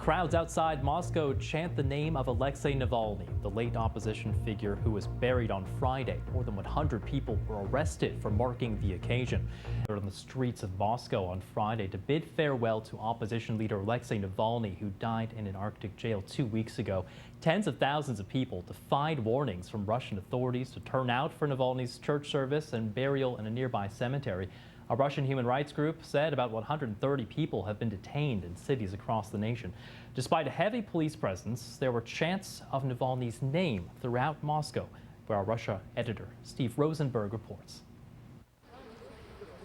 Crowds outside Moscow chant the name of Alexei Navalny, the late opposition figure who was buried on Friday. More than 100 people were arrested for marking the occasion. They were on the streets of Moscow on Friday to bid farewell to opposition leader Alexei Navalny, who died in an Arctic jail 2 weeks ago. Tens of thousands of people defied warnings from Russian authorities to turn out for Navalny's church service and burial in a nearby cemetery. A Russian human rights group said about 130 people have been detained in cities across the nation. Despite a heavy police presence, there were chants of Navalny's name throughout Moscow, where our Russia editor Steve Rosenberg reports.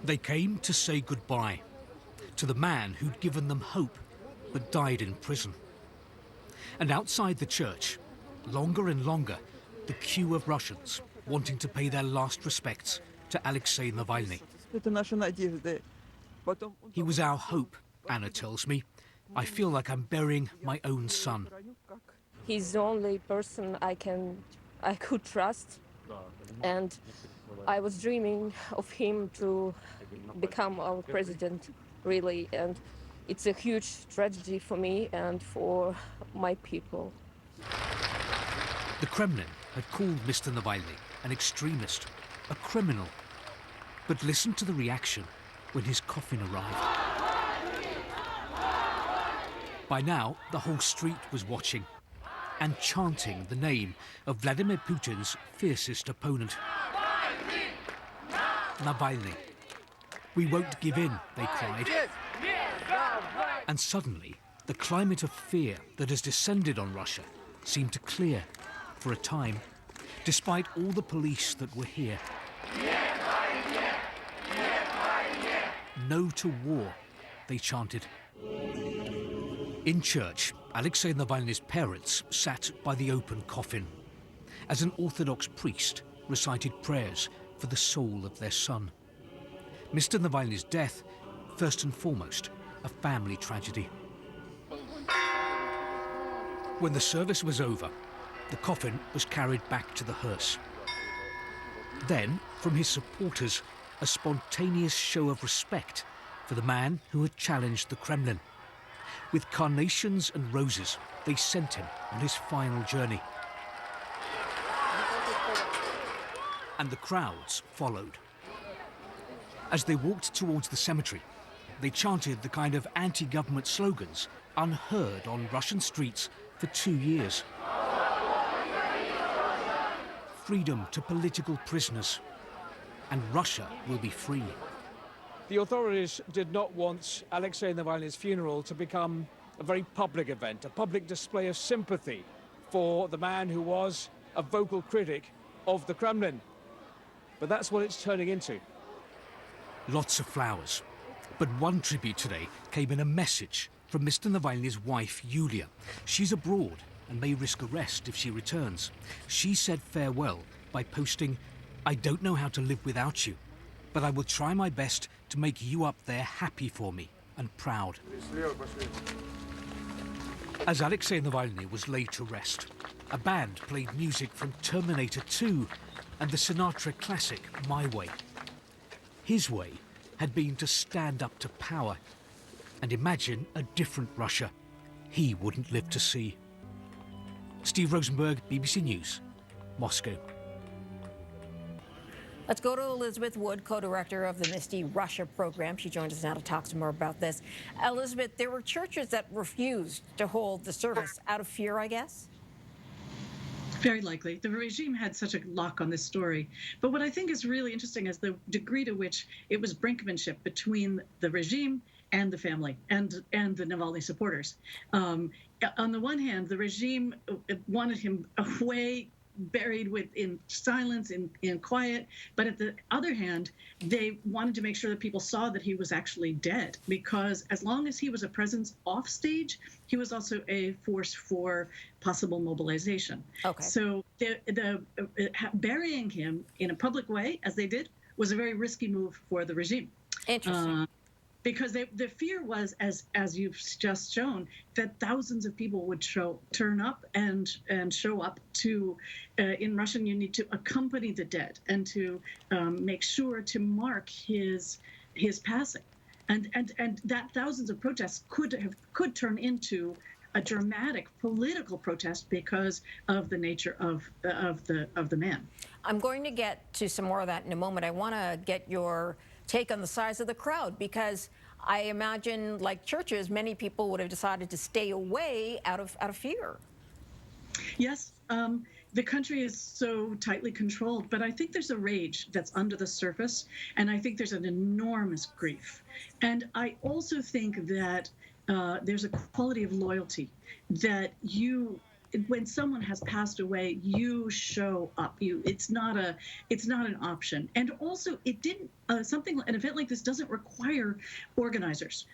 They came to say goodbye to the man who'd given them hope but died in prison. And outside the church, longer and longer, the queue of Russians wanting to pay their last respects to Alexei Navalny. He was our hope, Anna tells me. I feel like I'm burying my own son. He's the only person I could trust, and I was dreaming of him to become our president, really, and it's a huge tragedy for me and for my people. The Kremlin had called Mr. Navalny an extremist, a criminal. But listen to the reaction when his coffin arrived. By now, the whole street was watching and chanting the name of Vladimir Putin's fiercest opponent. Navalny. We won't give in, they cried. And suddenly, the climate of fear that has descended on Russia seemed to clear for a time, despite all the police that were here. No to war, they chanted. In church, Alexei Navalny's parents sat by the open coffin as an Orthodox priest recited prayers for the soul of their son. Mr. Navalny's death, first and foremost, a family tragedy. When the service was over, the coffin was carried back to the hearse. Then, from his supporters, a spontaneous show of respect for the man who had challenged the Kremlin. With carnations and roses, they sent him on his final journey. And the crowds followed. As they walked towards the cemetery, they chanted the kind of anti-government slogans unheard on Russian streets for 2 years. Freedom to political prisoners, and Russia will be free. The authorities did not want Alexei Navalny's funeral to become a very public event, a public display of sympathy for the man who was a vocal critic of the Kremlin. But that's what it's turning into. Lots of flowers. But one tribute today came in a message from Mr. Navalny's wife, Yulia. She's abroad and may risk arrest if she returns. She said farewell by posting, "I don't know how to live without you, but I will try my best to make you up there happy for me and proud." As Alexei Navalny was laid to rest, a band played music from Terminator 2 and the Sinatra classic My Way. His way had been to stand up to power and imagine a different Russia he wouldn't live to see. Steve Rosenberg, BBC News, Moscow. Let's go to Elizabeth Wood, co-director of the MISTI Russia Program. She joins us now to talk some more about this. Elizabeth, there were churches that refused to hold the service out of fear, I guess? Very likely. The regime had such a lock on this story. But what I think is really interesting is the degree to which it was brinkmanship between the regime and the family and the Navalny supporters. On the one hand, the regime wanted him away, buried in silence, in quiet. But at the other hand, they wanted to make sure that people saw that he was actually dead, because as long as he was a presence off stage, he was also a force for possible mobilization. Okay. So the burying him in a public way, as they did, was a very risky move for the regime. Interesting. Because the fear was, as you've just shown, that thousands of people would turn up and show up to, in Russian, you need to accompany the dead and to make sure to mark his passing, and that thousands of protests could turn into a dramatic political protest because of the nature of the man. I'm going to get to some more of that in a moment. I want to get your take on the size of the crowd, because I imagine, like churches, many people would have decided to stay away out of fear. Yes, the country is so tightly controlled, but I think there's a rage that's under the surface, and I think there's an enormous grief. And I also think that there's a quality of loyalty that when someone has passed away, you show up. It's not an option. And also, it didn't an event like this doesn't require organizers.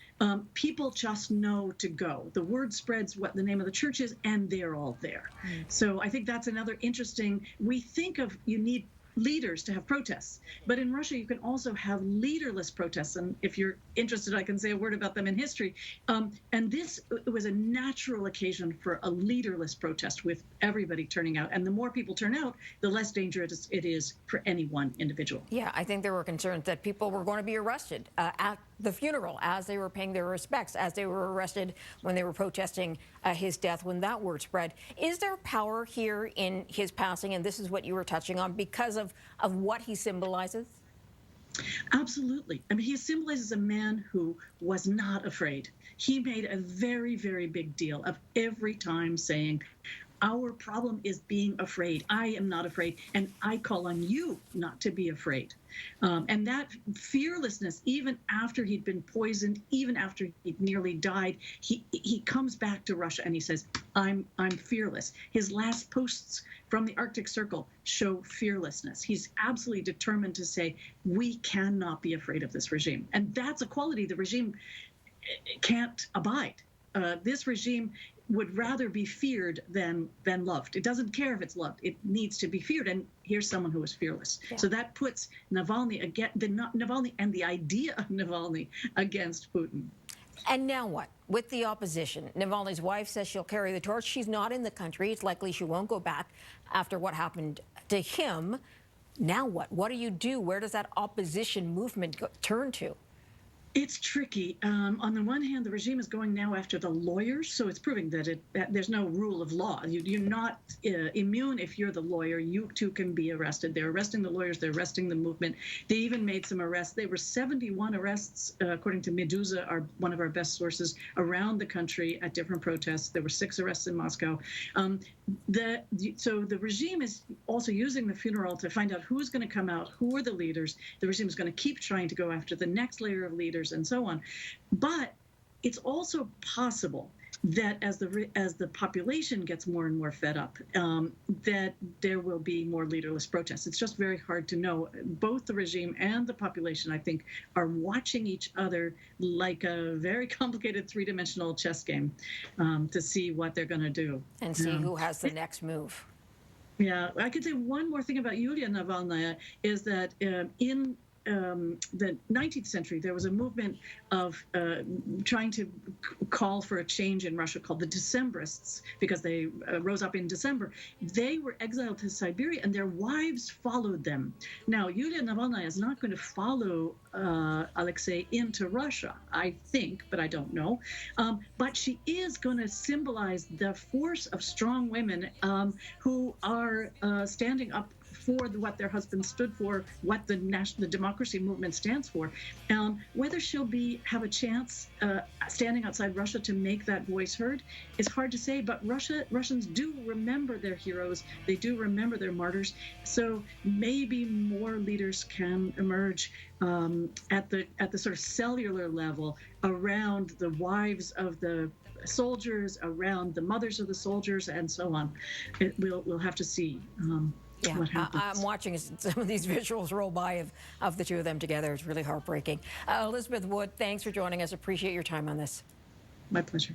People just know to go. The word spreads what the name of the church is, and they're all there. So I think that's another interesting. We think of you need leaders to have protests, but in Russia you can also have leaderless protests, and if you're interested I can say a word about them in history, and this was a natural occasion for a leaderless protest with everybody turning out, and the more people turn out, the less dangerous it is for any one individual. Yeah, I think there were concerns that people were going to be arrested at the funeral as they were paying their respects, as they were arrested when they were protesting his death, when that word spread. Is there power here in his passing, and this is what you were touching on, because of what he symbolizes? Absolutely. I mean, he symbolizes a man who was not afraid. He made a very, very big deal of every time saying, our problem is being afraid. I am not afraid, and I call on you not to be afraid. And that fearlessness, even after he'd been poisoned, even after he'd nearly died, he comes back to Russia and he says, I'm fearless. His last posts from the Arctic Circle show fearlessness. He's absolutely determined to say, we cannot be afraid of this regime. And that's a quality the regime can't abide. This regime would rather be feared than loved. It doesn't care if it's loved. It needs to be feared. And here's someone who is fearless. Yeah. So that puts Navalny Navalny and the idea of Navalny against Putin. And now what? With the opposition, Navalny's wife says she'll carry the torch. She's not in the country. It's likely she won't go back after what happened to him. Now what? What do you do? Where does that opposition movement turn to? It's tricky. On the one hand, the regime is going now after the lawyers, so it's proving that there's no rule of law. You're not immune if you're the lawyer. You too can be arrested. They're arresting the lawyers. They're arresting the movement. They even made some arrests. There were 71 arrests, according to Meduza, one of our best sources, around the country at different protests. There were 6 arrests in Moscow. So the regime is also using the funeral to find out who's going to come out, who are the leaders. The regime is going to keep trying to go after the next layer of leaders and so on. But it's also possible that as the population gets more and more fed up, that there will be more leaderless protests. It's just very hard to know. Both the regime and the population, I think, are watching each other like a very complicated 3-dimensional chess game to see what they're going to do. And see who has the next move. Yeah, I could say one more thing about Yulia Navalny is that in the 19th century, there was a movement of trying to call for a change in Russia called the Decembrists, because they rose up in December. They were exiled to Siberia, and their wives followed them. Now, Yulia Navalny is not going to follow Alexei into Russia, I think, but I don't know. But she is going to symbolize the force of strong women who are standing up for what their husbands stood for, what the democracy movement stands for. Whether she'll have a chance standing outside Russia to make that voice heard is hard to say, but Russians do remember their heroes. They do remember their martyrs. So maybe more leaders can emerge at the sort of cellular level around the wives of the soldiers, around the mothers of the soldiers, and so on. We'll have to see. Yeah, I'm watching some of these visuals roll by of the two of them together. It's really heartbreaking. Elizabeth Wood, thanks for joining us. Appreciate your time on this. My pleasure.